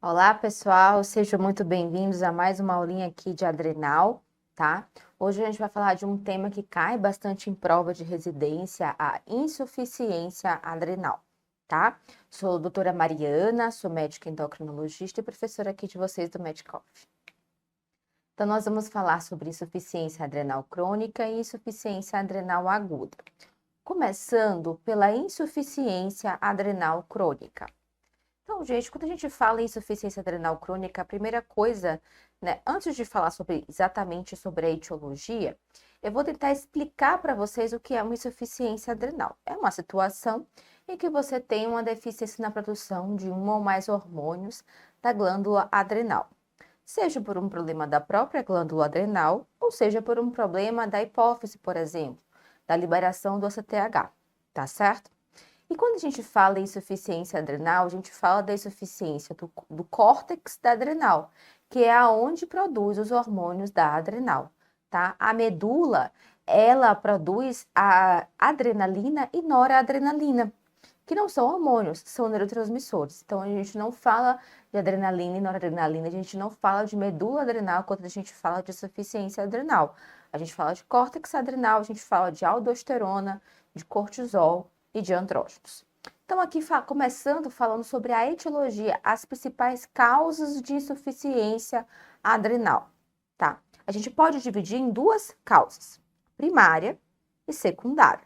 Olá, pessoal, sejam muito bem-vindos a mais uma aulinha aqui de adrenal, tá? Hoje a gente vai falar de um tema que cai bastante em prova de residência, a insuficiência adrenal, tá? Sou a doutora Mariana, sou médica endocrinologista e professora aqui de vocês do Medicoff. Então, nós vamos falar sobre insuficiência adrenal crônica e insuficiência adrenal aguda. Começando pela insuficiência adrenal crônica. Então, gente, quando a gente fala em insuficiência adrenal crônica, a primeira coisa, né, antes de falar exatamente sobre a etiologia, eu vou tentar explicar para vocês o que é uma insuficiência adrenal. É uma situação em que você tem uma deficiência na produção de um ou mais hormônios da glândula adrenal, seja por um problema da própria glândula adrenal, ou seja por um problema da hipófise, por exemplo, da liberação do ACTH, tá certo? E quando a gente fala em insuficiência adrenal, a gente fala da insuficiência do córtex da adrenal, que é aonde produz os hormônios da adrenal, tá? A medula, ela produz a adrenalina e noradrenalina, que não são hormônios, são neurotransmissores. Então, a gente não fala de adrenalina e noradrenalina, a gente não fala de medula adrenal quando a gente fala de insuficiência adrenal. A gente fala de córtex adrenal, a gente fala de aldosterona, de cortisol e de andrógenos. Então, aqui começando falando sobre a etiologia, as principais causas de insuficiência adrenal, tá? A gente pode dividir em duas causas, primária e secundária,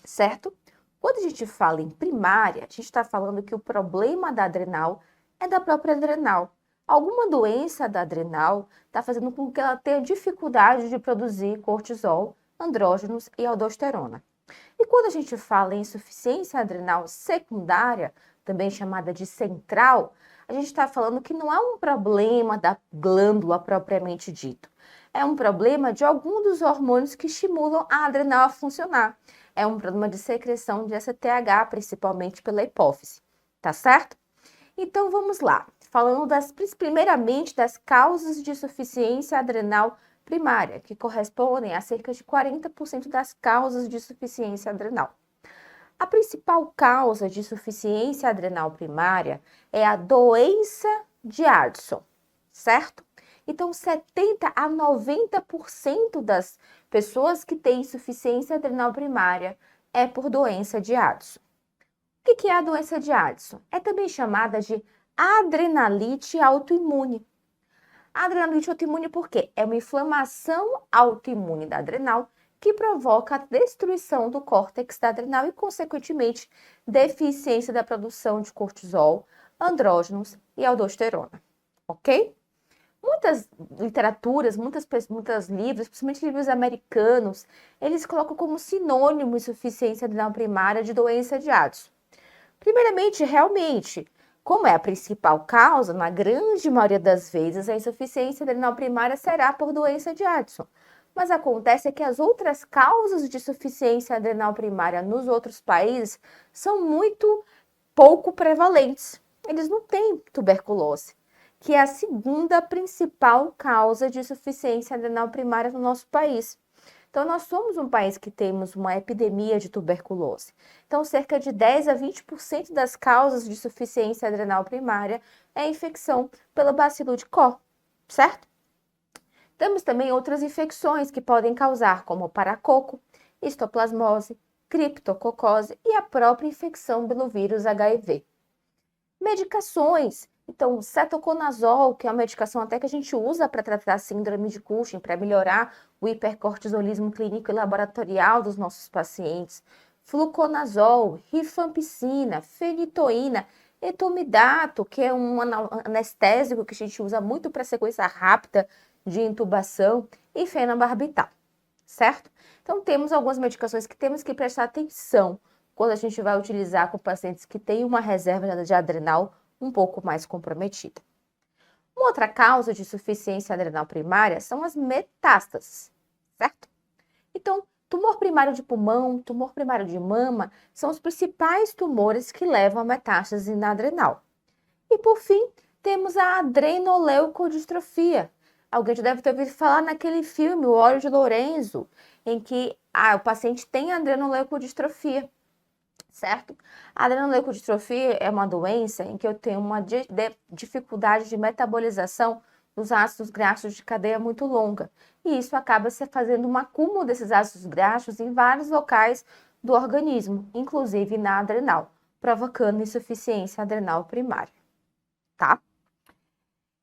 certo? Quando a gente fala em primária, a gente está falando que o problema da adrenal é da própria adrenal. Alguma doença da adrenal está fazendo com que ela tenha dificuldade de produzir cortisol, andrógenos e aldosterona. E quando a gente fala em insuficiência adrenal secundária, também chamada de central, a gente está falando que não é um problema da glândula propriamente dito. É um problema de algum dos hormônios que estimulam a adrenal a funcionar. É um problema de secreção de ACTH, principalmente pela hipófise. Tá certo? Então vamos lá. Falando primeiramente das causas de insuficiência adrenal primária, que correspondem a cerca de 40% das causas de insuficiência adrenal. A principal causa de insuficiência adrenal primária é a doença de Addison, certo? Então, 70 a 90% das pessoas que têm insuficiência adrenal primária é por doença de Addison. O que é a doença de Addison? É também chamada de adrenalite autoimune. A adrenalite autoimune por quê? É uma inflamação autoimune da adrenal que provoca a destruição do córtex da adrenal e, consequentemente, deficiência da produção de cortisol, andrógenos e aldosterona. Ok? Muitas literaturas, muitos livros, principalmente livros americanos, eles colocam como sinônimo insuficiência adrenal primária de doença de Addison. Primeiramente, realmente, como é a principal causa, na grande maioria das vezes, a insuficiência adrenal primária será por doença de Addison. Mas acontece que as outras causas de insuficiência adrenal primária nos outros países são muito pouco prevalentes. Eles não têm tuberculose, que é a segunda principal causa de insuficiência adrenal primária no nosso país. Então, nós somos um país que temos uma epidemia de tuberculose. Então, cerca de 10 a 20% das causas de insuficiência adrenal primária é a infecção pelo bacilo de Koch, certo? Temos também outras infecções que podem causar, como paracoco, histoplasmose, criptococose e a própria infecção pelo vírus HIV. Medicações. Então, cetoconazol, que é uma medicação até que a gente usa para tratar a síndrome de Cushing, para melhorar o hipercortisolismo clínico e laboratorial dos nossos pacientes. Fluconazol, rifampicina, fenitoína, etomidato, que é um anestésico que a gente usa muito para sequência rápida de intubação, e fenobarbital, certo? Então, temos algumas medicações que temos que prestar atenção quando a gente vai utilizar com pacientes que têm uma reserva de adrenal um pouco mais comprometida. Uma outra causa de insuficiência adrenal primária são as metástases, certo? Então, tumor primário de pulmão, tumor primário de mama são os principais tumores que levam a metástase na adrenal. E por fim, temos a adrenoleucodistrofia. Alguém já deve ter ouvido falar naquele filme, O Óleo de Lorenzo, em que o paciente tem adrenoleucodistrofia. certo? A adrenoleucodistrofia é uma doença em que eu tenho uma dificuldade de metabolização dos ácidos graxos de cadeia muito longa. E isso acaba se fazendo um acúmulo desses ácidos graxos em vários locais do organismo, inclusive na adrenal, provocando insuficiência adrenal primária, tá?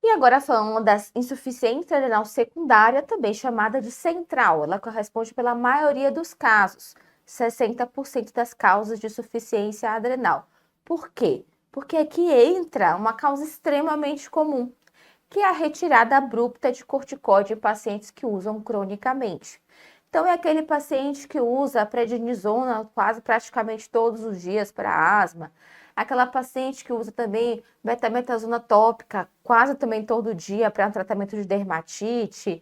E agora falando da insuficiência adrenal secundária, também chamada de central, ela corresponde pela maioria dos casos, 60% das causas de insuficiência adrenal. Por quê? Porque aqui entra uma causa extremamente comum, que é a retirada abrupta de corticoide em pacientes que usam cronicamente. Então, é aquele paciente que usa a prednisona quase praticamente todos os dias para asma, aquela paciente que usa também betamethasona tópica quase também todo dia para tratamento de dermatite,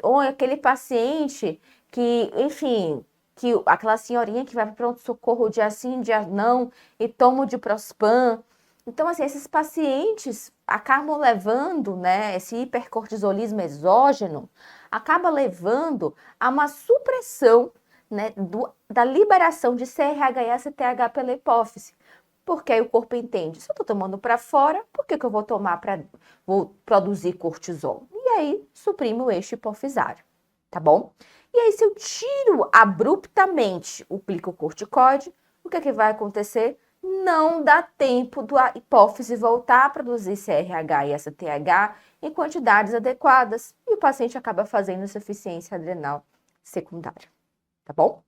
ou aquele paciente que, enfim, que aquela senhorinha que vai para pronto-socorro dia sim, dia não, e toma o diprospan. Então, assim, esses pacientes acabam levando, né, esse hipercortisolismo exógeno, acaba levando a uma supressão, né, da liberação de CRH e ACTH pela hipófise. Porque aí o corpo entende, se eu estou tomando para fora, por que eu vou tomar vou produzir cortisol? E aí suprime o eixo hipofisário, tá bom? E aí se eu tiro abruptamente o glicocorticoide, o que vai acontecer? Não dá tempo da hipófise voltar a produzir CRH e ACTH em quantidades adequadas e o paciente acaba fazendo insuficiência adrenal secundária, tá bom?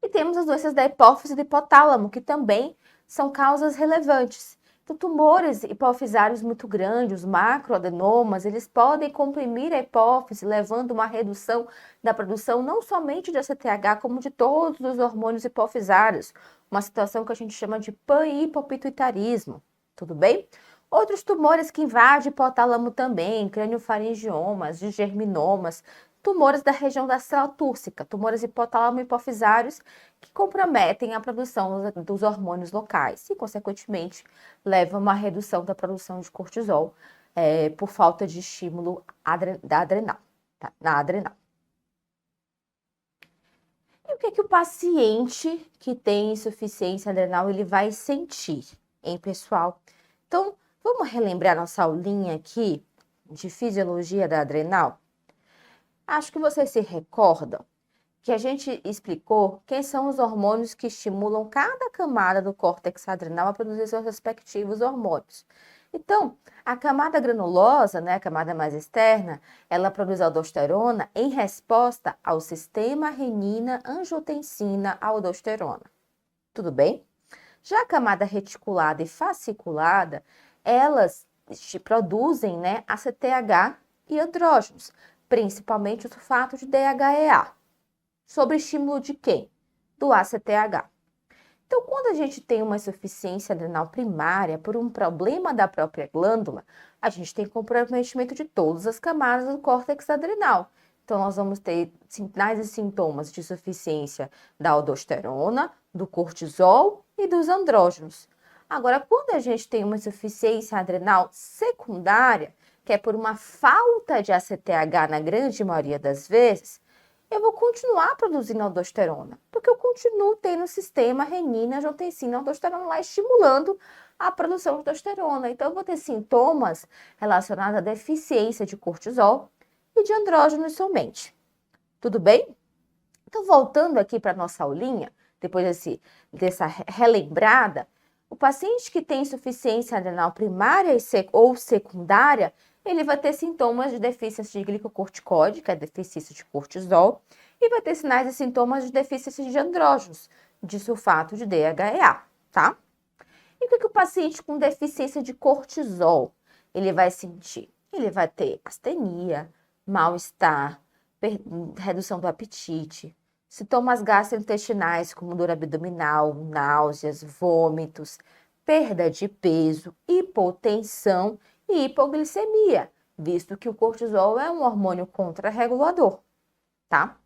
E temos as doenças da hipófise e do hipotálamo, que também são causas relevantes. Então, tumores hipofisários muito grandes, os macroadenomas, eles podem comprimir a hipófise, levando uma redução da produção não somente de ACTH, como de todos os hormônios hipofisários, uma situação que a gente chama de panhipopituitarismo, tudo bem? Outros tumores que invadem o hipotálamo também, craniofaringiomas, germinomas, tumores da região da célula túrcica, tumores hipotálamo-hipofisários que comprometem a produção dos hormônios locais e, consequentemente, levam a uma redução da produção de cortisol por falta de estímulo da adrenal, tá? Na adrenal. E o que o paciente que tem insuficiência adrenal ele vai sentir, hein, pessoal? Então, vamos relembrar nossa aulinha aqui de fisiologia da adrenal? Acho que vocês se recordam que a gente explicou quem são os hormônios que estimulam cada camada do córtex adrenal a produzir seus respectivos hormônios. Então, a camada granulosa, né, a camada mais externa, ela produz aldosterona em resposta ao sistema renina-angiotensina-aldosterona. Tudo bem? Já a camada reticulada e fasciculada, elas produzem, né, ACTH e andrógenos, principalmente o sulfato de DHEA. Sob estímulo de quem? Do ACTH. Então, quando a gente tem uma insuficiência adrenal primária por um problema da própria glândula, a gente tem comprometimento de todas as camadas do córtex adrenal. Então, nós vamos ter sinais e sintomas de insuficiência da aldosterona, do cortisol e dos andrógenos. Agora, quando a gente tem uma insuficiência adrenal secundária, que é por uma falta de ACTH na grande maioria das vezes, eu vou continuar produzindo aldosterona, porque eu continuo tendo o sistema renina, angiotensina, aldosterona lá estimulando a produção de aldosterona. Então, eu vou ter sintomas relacionados à deficiência de cortisol e de andrógenos somente. Tudo bem? Então, voltando aqui para a nossa aulinha, depois dessa relembrada, o paciente que tem insuficiência adrenal primária ou secundária, ele vai ter sintomas de deficiência de glicocorticoide, que é deficiência de cortisol, e vai ter sinais e sintomas de deficiência de andrógenos, de sulfato de DHEA, tá? E o que o paciente com deficiência de cortisol, ele vai sentir? Ele vai ter astenia, mal-estar, redução do apetite, sintomas gastrointestinais como dor abdominal, náuseas, vômitos, perda de peso, hipotensão e hipoglicemia, visto que o cortisol é um hormônio contrarregulador, tá?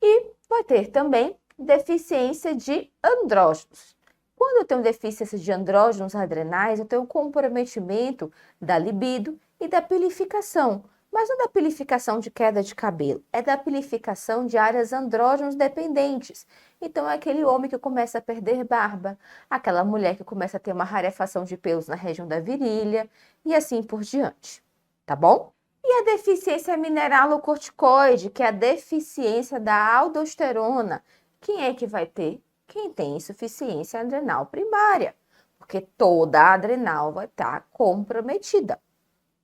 E vai ter também deficiência de andrógenos. Quando eu tenho deficiência de andrógenos adrenais, eu tenho um comprometimento da libido e da pilificação, Mas não da pilificação de queda de cabelo, é da pilificação de áreas andrógenos dependentes. Então, é aquele homem que começa a perder barba, aquela mulher que começa a ter uma rarefação de pelos na região da virilha e assim por diante, tá bom? E a deficiência mineralocorticoide, que é a deficiência da aldosterona, quem é que vai ter? Quem tem insuficiência adrenal primária, porque toda a adrenal vai estar comprometida.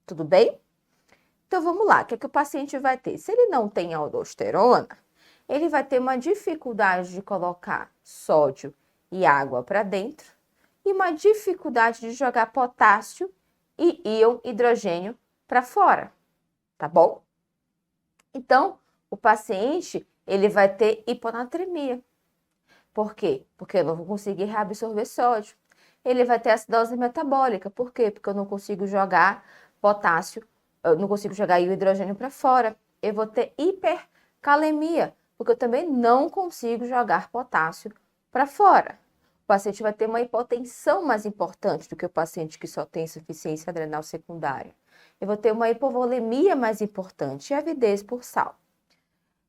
Tudo bem? Então vamos lá, o que é que o paciente vai ter? Se ele não tem aldosterona, ele vai ter uma dificuldade de colocar sódio e água para dentro e uma dificuldade de jogar potássio e íon hidrogênio para fora, tá bom? Então, o paciente, ele vai ter hiponatremia. Por quê? Porque eu não vou conseguir reabsorver sódio. Ele vai ter acidose metabólica. Por quê? Porque eu não consigo jogar potássio, eu não consigo jogar o hidrogênio para fora. Eu vou ter hipercalemia, porque eu também não consigo jogar potássio para fora. O paciente vai ter uma hipotensão mais importante do que o paciente que só tem insuficiência adrenal secundária. Eu vou ter uma hipovolemia mais importante e avidez por sal.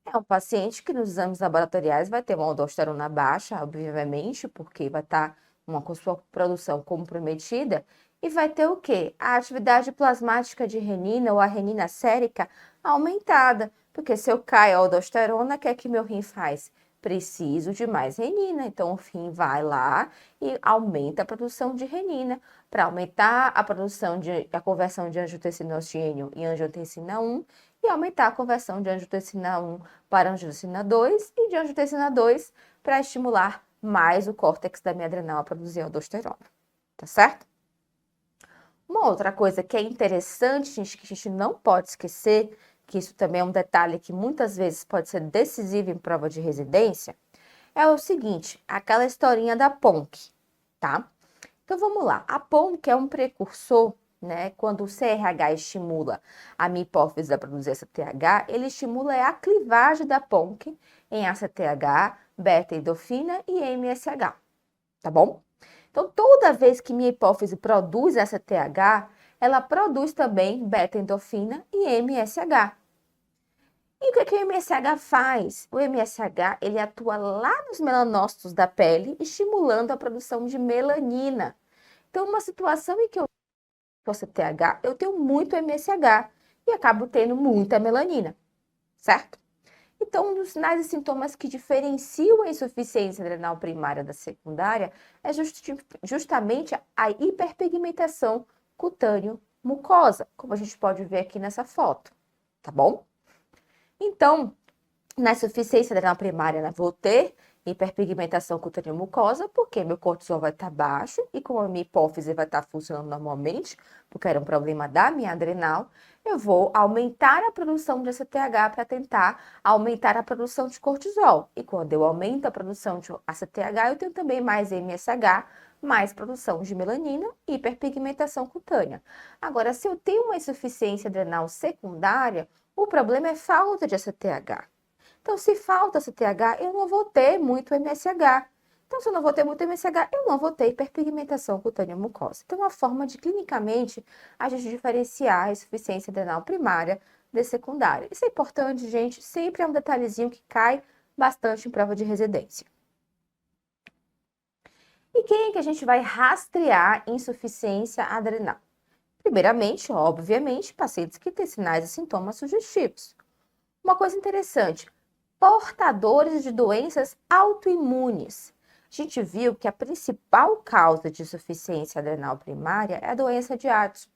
É um paciente que nos exames laboratoriais vai ter uma aldosterona baixa, obviamente, porque vai estar com sua produção comprometida, e vai ter o quê? A atividade plasmática de renina ou a renina sérica aumentada, porque se eu caio a aldosterona, o que é que meu rim faz? Preciso de mais renina, então o rim vai lá e aumenta a produção de renina, para aumentar a conversão de angiotensinogênio em angiotensina 1 e aumentar a conversão de angiotensina 1 para angiotensina 2 e de angiotensina 2 para estimular mais o córtex da minha adrenal a produzir aldosterona, tá certo? Uma outra coisa que é interessante, gente, que a gente não pode esquecer, que isso também é um detalhe que muitas vezes pode ser decisivo em prova de residência, é o seguinte, aquela historinha da PONC, tá? Então vamos lá, a PONC é um precursor, né? Quando o CRH estimula a minha hipófise a produzir ACTH, ele estimula a clivagem da PONC em ACTH, beta-endorfina e MSH, tá bom? Então, toda vez que minha hipófise produz ACTH, ela produz também beta-endorfina e MSH. E o que o MSH faz? O MSH, ele atua lá nos melanócitos da pele, estimulando a produção de melanina. Então, uma situação em que eu tenho ACTH, eu tenho muito MSH e acabo tendo muita melanina, certo? Então, um dos sinais e sintomas que diferenciam a insuficiência adrenal primária da secundária é justamente a hiperpigmentação cutâneo-mucosa, como a gente pode ver aqui nessa foto, tá bom? Então, na insuficiência adrenal primária, eu vou ter hiperpigmentação cutânea mucosa, porque meu cortisol vai estar baixo e como a minha hipófise vai estar funcionando normalmente, porque era um problema da minha adrenal, eu vou aumentar a produção de ACTH para tentar aumentar a produção de cortisol. E quando eu aumento a produção de ACTH, eu tenho também mais MSH, mais produção de melanina e hiperpigmentação cutânea. Agora, se eu tenho uma insuficiência adrenal secundária, o problema é falta de ACTH. Então, se falta CTH, eu não vou ter muito MSH. Então, se eu não vou ter muito MSH, eu não vou ter hiperpigmentação cutânea mucosa. Então, é uma forma de, clinicamente, a gente diferenciar a insuficiência adrenal primária de secundária. Isso é importante, gente, sempre é um detalhezinho que cai bastante em prova de residência. E quem é que a gente vai rastrear insuficiência adrenal? Primeiramente, obviamente, pacientes que têm sinais e sintomas sugestivos. Uma coisa interessante, portadores de doenças autoimunes. A gente viu que a principal causa de insuficiência adrenal primária é a doença de Addison.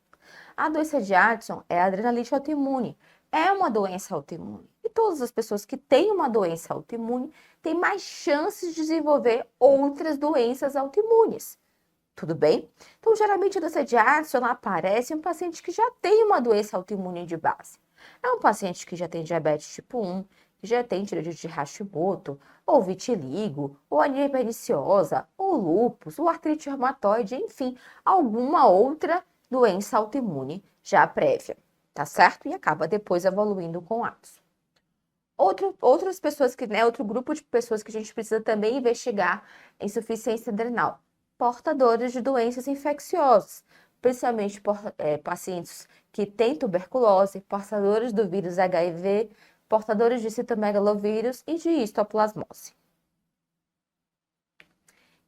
A doença de Addison é a adrenalite autoimune. É uma doença autoimune. E todas as pessoas que têm uma doença autoimune têm mais chances de desenvolver outras doenças autoimunes. Tudo bem? Então, geralmente, a doença de Addison aparece em um paciente que já tem uma doença autoimune de base. É um paciente que já tem diabetes tipo 1, que já tem tireoidite de Hashimoto, ou vitiligo, ou anemia perniciosa, ou lúpus, ou artrite reumatoide, enfim, alguma outra doença autoimune já prévia, tá certo? E acaba depois evoluindo com Addison. Outras pessoas que, né, outro grupo de pessoas que a gente precisa também investigar insuficiência adrenal, portadores de doenças infecciosas, principalmente pacientes que têm tuberculose, portadores do vírus HIV, portadores de citomegalovírus e de histoplasmose.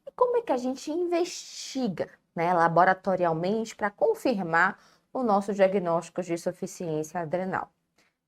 E como é que a gente investiga, né, laboratorialmente para confirmar o nosso diagnóstico de insuficiência adrenal?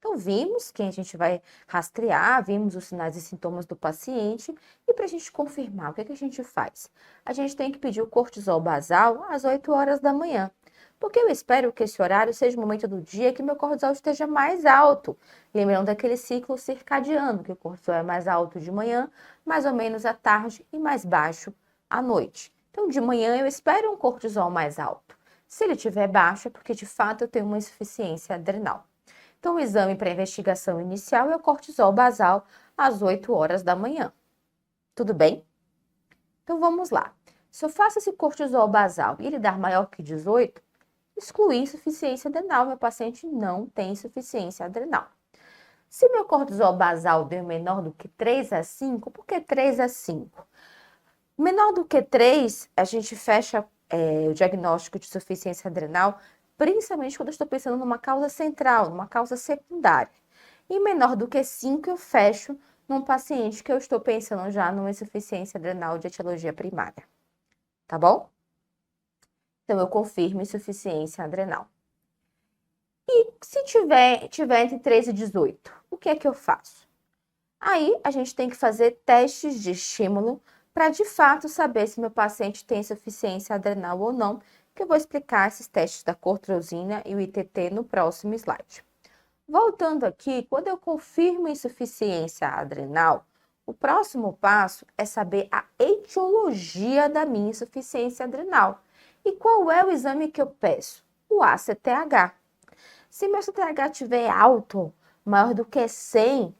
Então, vimos quem a gente vai rastrear, vimos os sinais e sintomas do paciente, e para a gente confirmar, o que a gente faz? A gente tem que pedir o cortisol basal às 8 horas da manhã, porque eu espero que esse horário seja o momento do dia que meu cortisol esteja mais alto. Lembrando daquele ciclo circadiano, que o cortisol é mais alto de manhã, mais ou menos à tarde e mais baixo à noite. Então, de manhã eu espero um cortisol mais alto. Se ele estiver baixo, é porque de fato eu tenho uma insuficiência adrenal. Então, o exame para investigação inicial é o cortisol basal às 8 horas da manhã. Tudo bem? Então, vamos lá. Se eu faço esse cortisol basal e ele dar maior que 18, excluir insuficiência adrenal. Meu paciente não tem insuficiência adrenal. Se meu cortisol basal deu menor do que 3 a 5, por que 3 a 5? Menor do que 3, a gente fecha o diagnóstico de insuficiência adrenal, principalmente quando eu estou pensando numa causa central, numa causa secundária. E menor do que 5, eu fecho num paciente que eu estou pensando já numa insuficiência adrenal de etiologia primária. Tá bom? Então, eu confirmo insuficiência adrenal. E se tiver entre 3 e 18, o que é que eu faço? Aí, a gente tem que fazer testes de estímulo para, de fato, saber se meu paciente tem insuficiência adrenal ou não, que eu vou explicar esses testes da cortrosina e o ITT no próximo slide. Voltando aqui, quando eu confirmo insuficiência adrenal, o próximo passo é saber a etiologia da minha insuficiência adrenal. E qual é o exame que eu peço? O ACTH. Se meu ACTH estiver alto, maior do que 100,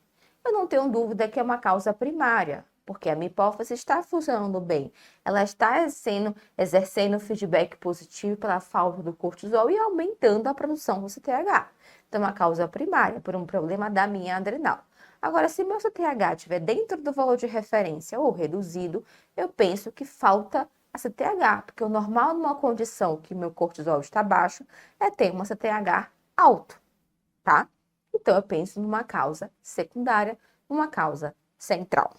eu não tenho dúvida que é uma causa primária, porque a minha hipófise está funcionando bem. Ela está exercendo feedback positivo pela falta do cortisol e aumentando a produção do CTH. Então, é uma causa primária, por um problema da minha adrenal. Agora, se meu CTH estiver dentro do valor de referência ou reduzido, eu penso que falta a CTH, porque o normal numa condição que meu cortisol está baixo é ter uma CTH alto, tá? Então, eu penso numa causa secundária, uma causa central.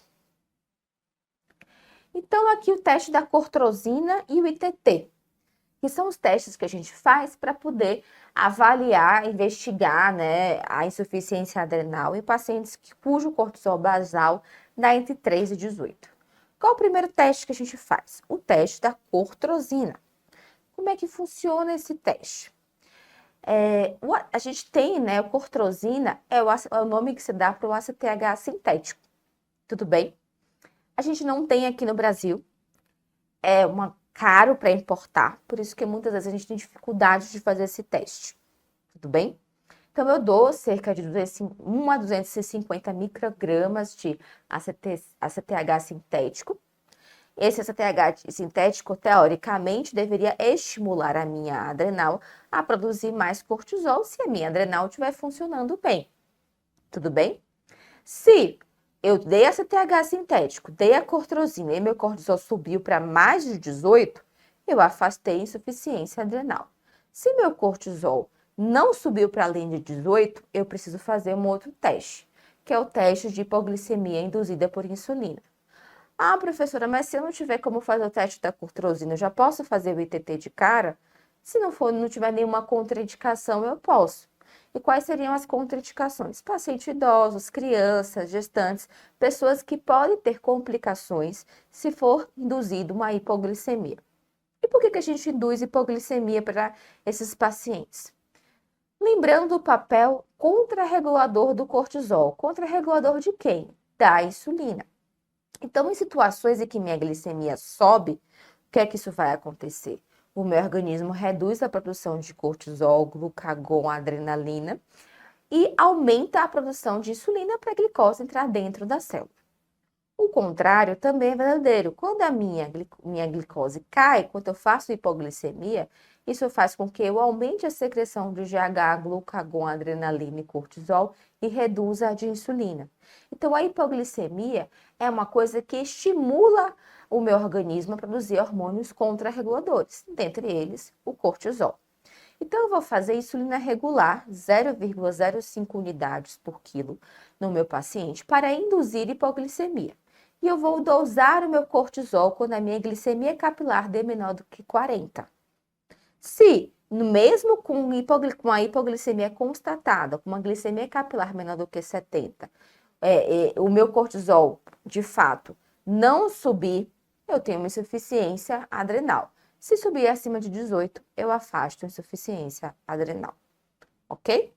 Então, aqui o teste da cortrosina e o ITT, que são os testes que a gente faz para poder avaliar, investigar, né, a insuficiência adrenal em pacientes cujo cortisol basal dá entre 3 e 18. Qual o primeiro teste que a gente faz? O teste da cortrosina. Como é que funciona esse teste? A gente tem, né, a cortrosina é o nome que se dá para o ACTH sintético, tudo bem? A gente não tem aqui no Brasil, caro para importar, por isso que muitas vezes a gente tem dificuldade de fazer esse teste, tudo bem? Então, eu dou cerca de 1 a 250 microgramas de ACTH sintético. Esse ACTH sintético, teoricamente, deveria estimular a minha adrenal a produzir mais cortisol se a minha adrenal estiver funcionando bem. Tudo bem? Se eu dei ACTH sintético, dei a cortrosina e meu cortisol subiu para mais de 18, eu afastei insuficiência adrenal. Se meu cortisol não subiu para além de 18, eu preciso fazer um outro teste, que é o teste de hipoglicemia induzida por insulina. Ah, professora, mas se eu não tiver como fazer o teste da cortrosina, eu já posso fazer o ITT de cara? Se não tiver nenhuma contraindicação, eu posso. E quais seriam as contraindicações? Pacientes idosos, crianças, gestantes, pessoas que podem ter complicações se for induzido uma hipoglicemia. E por que a gente induz hipoglicemia para esses pacientes? Lembrando do papel contrarregulador do cortisol. Contrarregulador de quem? Da insulina. Então, em situações em que minha glicemia sobe, o que é que isso vai acontecer? O meu organismo reduz a produção de cortisol, glucagon, adrenalina e aumenta a produção de insulina para a glicose entrar dentro da célula. O contrário também é verdadeiro. Quando a minha glicose cai, quando eu faço hipoglicemia, isso faz com que eu aumente a secreção de GH, glucagon, adrenalina e cortisol e reduza a de insulina. Então, a hipoglicemia é uma coisa que estimula o meu organismo a produzir hormônios contrarreguladores, dentre eles o cortisol. Então, eu vou fazer insulina regular, 0,05 unidades por quilo, no meu paciente, para induzir hipoglicemia. E eu vou dosar o meu cortisol quando a minha glicemia capilar der menor do que 40. Se, mesmo com a hipoglicemia constatada, com uma glicemia capilar menor do que 70, o meu cortisol, de fato, não subir, eu tenho uma insuficiência adrenal. Se subir acima de 18, eu afasto a insuficiência adrenal. Ok?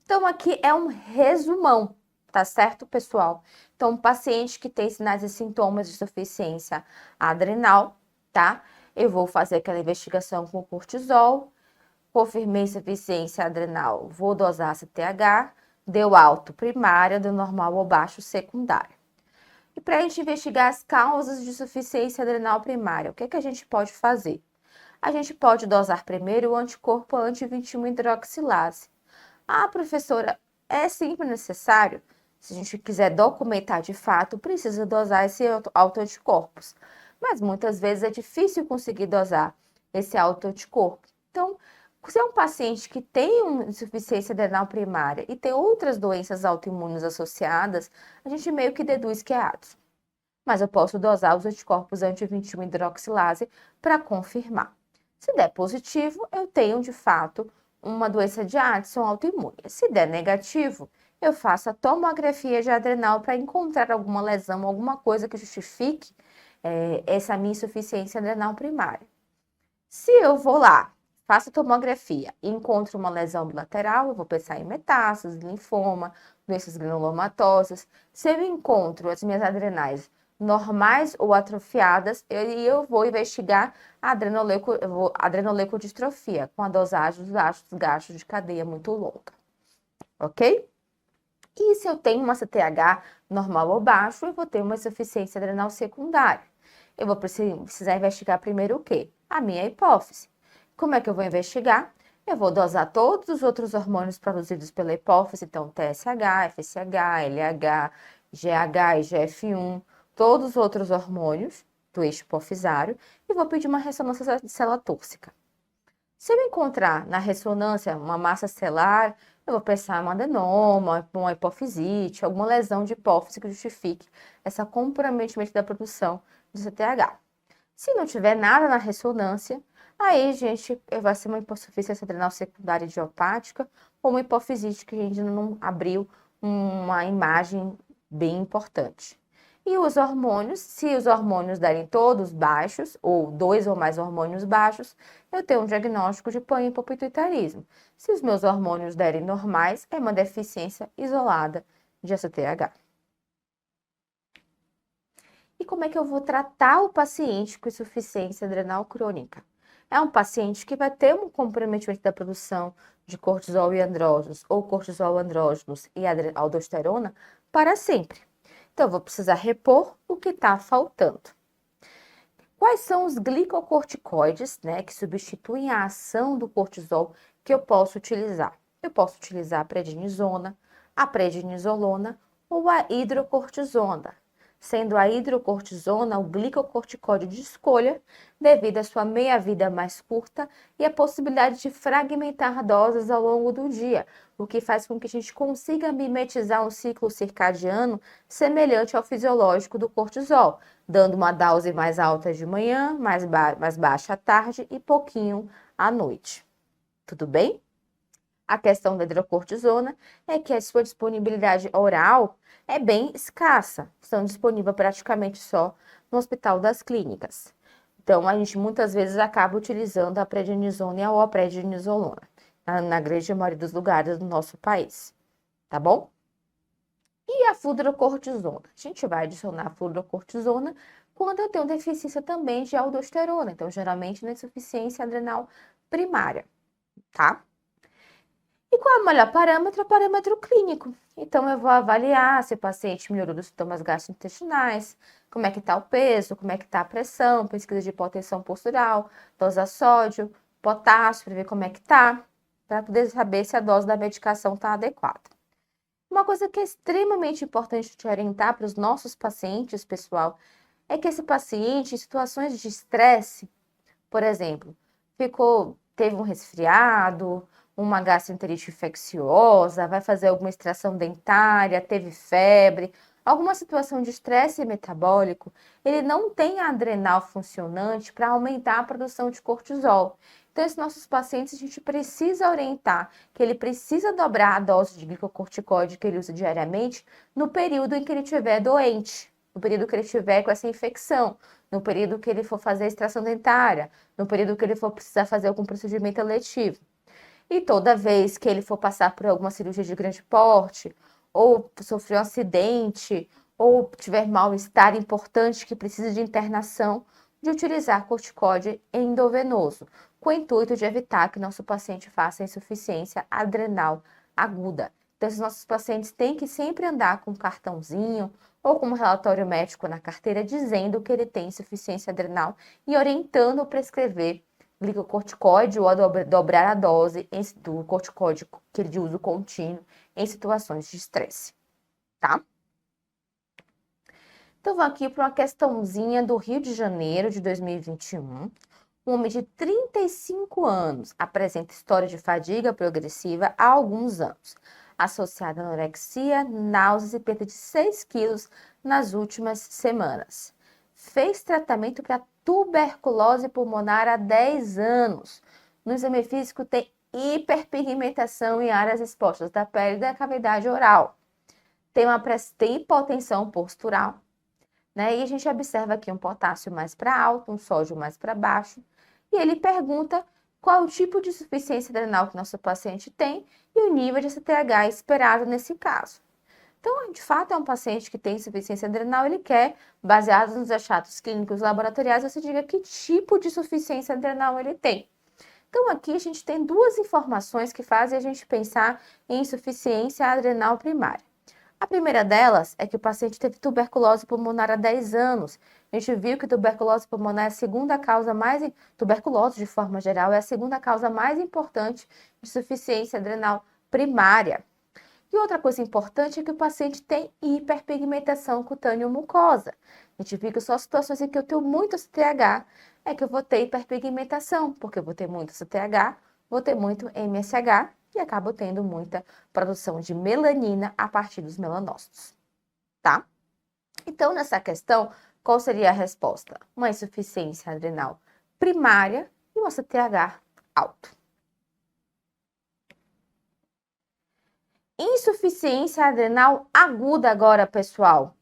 Então, aqui é um resumão, tá certo, pessoal? Então, um paciente que tem sinais e sintomas de insuficiência adrenal, tá? Eu vou fazer aquela investigação com cortisol, confirmei insuficiência adrenal, vou dosar CTH, deu alto primária, deu normal ou baixo secundária. E para a gente investigar as causas de insuficiência adrenal primária, o que a gente pode fazer? A gente pode dosar primeiro o anticorpo anti-21-hidroxilase. Ah, professora, é sempre necessário? Se a gente quiser documentar de fato, precisa dosar esse autoanticorpos. Mas muitas vezes é difícil conseguir dosar esse autoanticorpo. Então, se é um paciente que tem uma insuficiência adrenal primária e tem outras doenças autoimunes associadas, a gente meio que deduz que é Addison. Mas eu posso dosar os anticorpos anti-21-hidroxilase para confirmar. Se der positivo, eu tenho de fato uma doença de Addison autoimune. Se der negativo, eu faço a tomografia de adrenal para encontrar alguma lesão, alguma coisa que justifique essa minha insuficiência adrenal primária. Se eu vou lá, faço tomografia e encontro uma lesão bilateral, eu vou pensar em metástases, linfoma, doenças granulomatosas. Se eu encontro as minhas adrenais normais ou atrofiadas, eu vou investigar a adrenoleucodistrofia, com a dosagem dos ácidos graxos de cadeia muito longa. Ok? E se eu tenho uma CTH normal ou baixo, eu vou ter uma insuficiência adrenal secundária. Eu vou precisar investigar primeiro o quê? A minha hipófise. Como é que eu vou investigar? Eu vou dosar todos os outros hormônios produzidos pela hipófise, então TSH, FSH, LH, GH, IGF-1, todos os outros hormônios do eixo hipofisário, e vou pedir uma ressonância de célula túrcica. Se eu encontrar na ressonância uma massa celular, eu vou pensar em um adenoma, uma hipofisite, alguma lesão de hipófise que justifique esse comprometimento da produção de CTH. Se não tiver nada na ressonância, aí, gente, vai ser uma hipossuficiência adrenal secundária idiopática ou uma hipofisite que a gente não abriu uma imagem bem importante. E os hormônios, se os hormônios derem todos baixos, ou 2 ou mais hormônios baixos, eu tenho um diagnóstico de panhipopituitarismo. Se os meus hormônios derem normais, é uma deficiência isolada de ACTH. E como é que eu vou tratar o paciente com insuficiência adrenal crônica? É um paciente que vai ter um comprometimento da produção de cortisol e andrógenos, ou cortisol, andrógenos e aldosterona para sempre. Então, eu vou precisar repor o que está faltando. Quais são os glicocorticoides, né, que substituem a ação do cortisol que eu posso utilizar? Eu posso utilizar a prednisolona ou a hidrocortisona, sendo a hidrocortisona o glicocorticóide de escolha devido à sua meia-vida mais curta e a possibilidade de fragmentar doses ao longo do dia, o que faz com que a gente consiga mimetizar um ciclo circadiano semelhante ao fisiológico do cortisol, dando uma dose mais alta de manhã, mais baixa à tarde e pouquinho à noite. Tudo bem? A questão da hidrocortisona é que a sua disponibilidade oral é bem escassa, estão disponíveis praticamente só no Hospital das Clínicas. Então, a gente muitas vezes acaba utilizando a prednisona ou a prednisolona, na grande maioria dos lugares do nosso país, tá bom? E a fludrocortisona? A gente vai adicionar a fludrocortisona quando eu tenho deficiência também de aldosterona, então geralmente na insuficiência adrenal primária, tá? E qual é o melhor parâmetro? É o parâmetro clínico. Então, eu vou avaliar se o paciente melhorou dos sintomas gastrointestinais, como é que está o peso, como é que está a pressão, pesquisa de hipotensão postural, dosar sódio, potássio, para ver como é que está, para poder saber se a dose da medicação está adequada. Uma coisa que é extremamente importante te orientar para os nossos pacientes, pessoal, é que esse paciente, em situações de estresse, por exemplo, teve um resfriado, uma gastroenterite infecciosa, vai fazer alguma extração dentária, teve febre, alguma situação de estresse metabólico, ele não tem a adrenal funcionante para aumentar a produção de cortisol. Então, esses nossos pacientes, a gente precisa orientar que ele precisa dobrar a dose de glicocorticoide que ele usa diariamente no período em que ele estiver doente, no período que ele estiver com essa infecção, no período que ele for fazer a extração dentária, no período que ele for precisar fazer algum procedimento eletivo. E toda vez que ele for passar por alguma cirurgia de grande porte, ou sofrer um acidente, ou tiver mal-estar importante que precisa de internação, de utilizar corticóide endovenoso, com o intuito de evitar que nosso paciente faça insuficiência adrenal aguda. Então, os nossos pacientes têm que sempre andar com um cartãozinho ou com um relatório médico na carteira dizendo que ele tem insuficiência adrenal e orientando a prescrever glicocorticoide ou a dobrar a dose do corticoide que ele de uso contínuo em situações de estresse, tá? Então, vou aqui para uma questãozinha do Rio de Janeiro de 2021. Um homem de 35 anos apresenta história de fadiga progressiva há alguns anos, associada a anorexia, náuseas e perda de 6 quilos nas últimas semanas. Fez tratamento para tuberculose pulmonar há 10 anos. No exame físico tem hiperpigmentação em áreas expostas da pele e da cavidade oral. Tem hipotensão postural, né? E a gente observa aqui um potássio mais para alto, um sódio mais para baixo. E ele pergunta qual o tipo de insuficiência adrenal que nosso paciente tem e o nível de CTH esperado nesse caso. Então, de fato, é um paciente que tem insuficiência adrenal, ele quer, baseado nos achados clínicos laboratoriais, você diga que tipo de insuficiência adrenal ele tem. Então, aqui a gente tem duas informações que fazem a gente pensar em insuficiência adrenal primária. A primeira delas é que o paciente teve tuberculose pulmonar há 10 anos. A gente viu que tuberculose pulmonar é a segunda causa tuberculose de forma geral, é a segunda causa mais importante de insuficiência adrenal primária. E outra coisa importante é que o paciente tem hiperpigmentação cutânea mucosa. A gente viu que só situações em que eu tenho muito CTH é que eu vou ter hiperpigmentação, porque eu vou ter muito CTH, vou ter muito MSH e acabo tendo muita produção de melanina a partir dos melanócitos, tá? Então, nessa questão, qual seria a resposta? Uma insuficiência adrenal primária e um CTH alto. Insuficiência adrenal aguda agora, pessoal.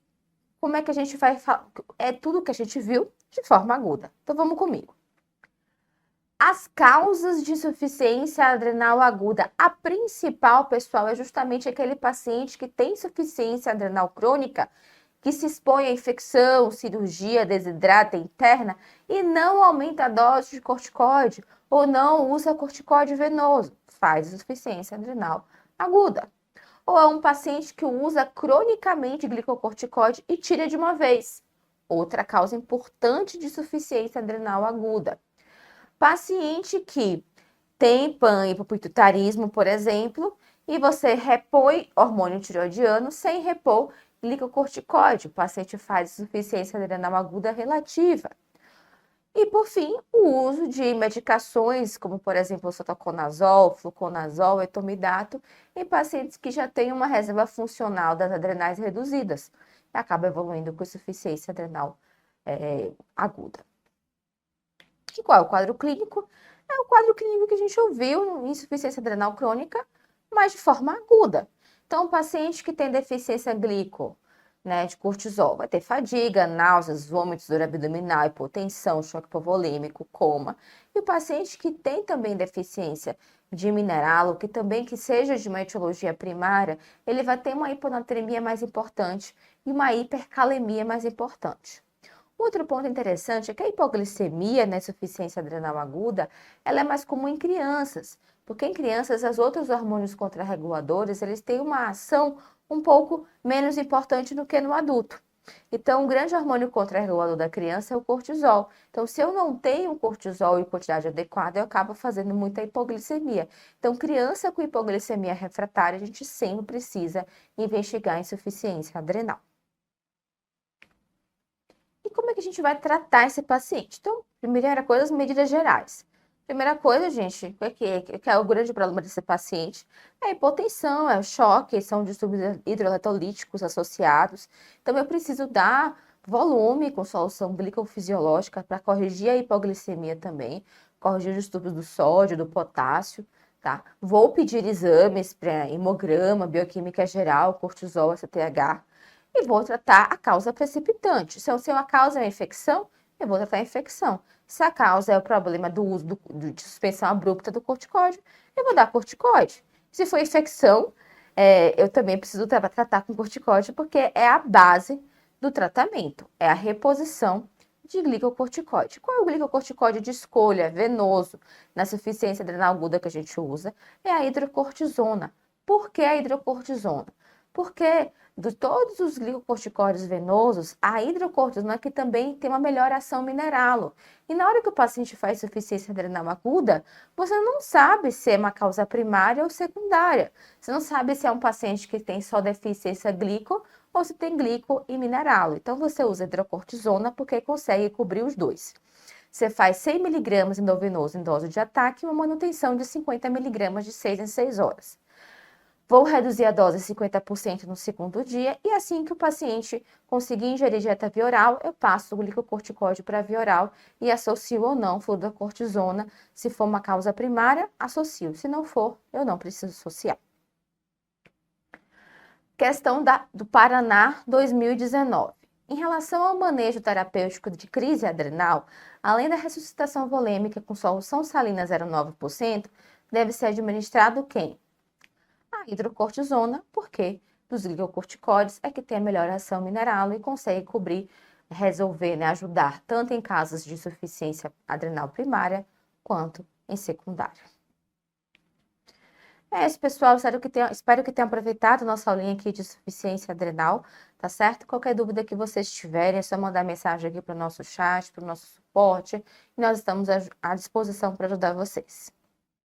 Como é que a gente vai falar? É tudo que a gente viu de forma aguda. Então, vamos comigo. As causas de insuficiência adrenal aguda. A principal, pessoal, é justamente aquele paciente que tem insuficiência adrenal crônica, que se expõe à infecção, cirurgia, desidrata interna e não aumenta a dose de corticoide ou não usa corticoide venoso. Faz insuficiência adrenal aguda. Ou é um paciente que usa cronicamente glicocorticoide e tira de uma vez. Outra causa importante de insuficiência adrenal aguda. Paciente que tem PAN e hipopituitarismo, por exemplo, e você repõe hormônio tiroidiano sem repor glicocorticoide. O paciente faz insuficiência adrenal aguda relativa. E, por fim, o uso de medicações, como, por exemplo, o cetoconazol, fluconazol, etomidato, em pacientes que já têm uma reserva funcional das adrenais reduzidas, e acaba evoluindo com insuficiência adrenal aguda. E qual é o quadro clínico? É o quadro clínico que a gente ouviu, insuficiência adrenal crônica, mas de forma aguda. Então, o paciente que tem deficiência glico, né, de cortisol, vai ter fadiga, náuseas, vômitos, dor abdominal, hipotensão, choque hipovolêmico, coma. E o paciente que tem também deficiência de mineral, ou que seja de uma etiologia primária, ele vai ter uma hiponatremia mais importante e uma hipercalemia mais importante. Outro ponto interessante é que a hipoglicemia, né, insuficiência adrenal aguda, ela é mais comum em crianças, porque em crianças os outros hormônios contrarreguladores, eles têm uma ação um pouco menos importante do que no adulto. Então, o grande hormônio contrarregulador da criança é o cortisol. Então, se eu não tenho cortisol em quantidade adequada, eu acabo fazendo muita hipoglicemia. Então, criança com hipoglicemia refratária, a gente sempre precisa investigar a insuficiência adrenal. E como é que a gente vai tratar esse paciente? Então, primeira coisa, as medidas gerais. Primeira coisa, gente, que é o grande problema desse paciente? É a hipotensão, é o choque, são distúrbios hidroeletrolíticos associados. Então, eu preciso dar volume com solução glicofisiológica para corrigir a hipoglicemia também, corrigir os distúrbios do sódio, do potássio, tá? Vou pedir exames para hemograma, bioquímica geral, cortisol, STH, e vou tratar a causa precipitante. Se a causa é a infecção, eu vou tratar a infecção. Se a causa é o problema do uso de suspensão abrupta do corticoide, eu vou dar corticoide. Se for infecção, eu também preciso tratar com corticoide, porque é a base do tratamento, é a reposição de glicocorticoide. Qual é o glicocorticoide de escolha venoso na insuficiência adrenal aguda que a gente usa? É a hidrocortisona. Por que a hidrocortisona? Porque de todos os glicocorticoides venosos, a hidrocortisona que também tem uma melhor ação mineral. E na hora que o paciente faz insuficiência adrenal aguda, você não sabe se é uma causa primária ou secundária. Você não sabe se é um paciente que tem só deficiência glico ou se tem glico e mineral. Então você usa hidrocortisona porque consegue cobrir os dois. Você faz 100 mg endovenoso em dose de ataque e uma manutenção de 50 mg de 6 em 6 horas. Vou reduzir a dose 50% no segundo dia e assim que o paciente conseguir ingerir dieta via oral, eu passo o glicocorticoide para via oral e associo ou não fluorocortisona. Se for uma causa primária, associo. Se não for, eu não preciso associar. Questão do Paraná 2019. Em relação ao manejo terapêutico de crise adrenal, além da ressuscitação volêmica com solução salina 0,9%, deve ser administrado quem? A hidrocortisona, porque dos glicocorticoides é que tem a melhor ação mineral e consegue cobrir, resolver, né, ajudar tanto em casos de insuficiência adrenal primária quanto em secundária. É isso, pessoal. Espero que tenham aproveitado a nossa aulinha aqui de insuficiência adrenal, tá certo? Qualquer dúvida que vocês tiverem, é só mandar mensagem aqui para o nosso chat, para o nosso suporte, e nós estamos à disposição para ajudar vocês.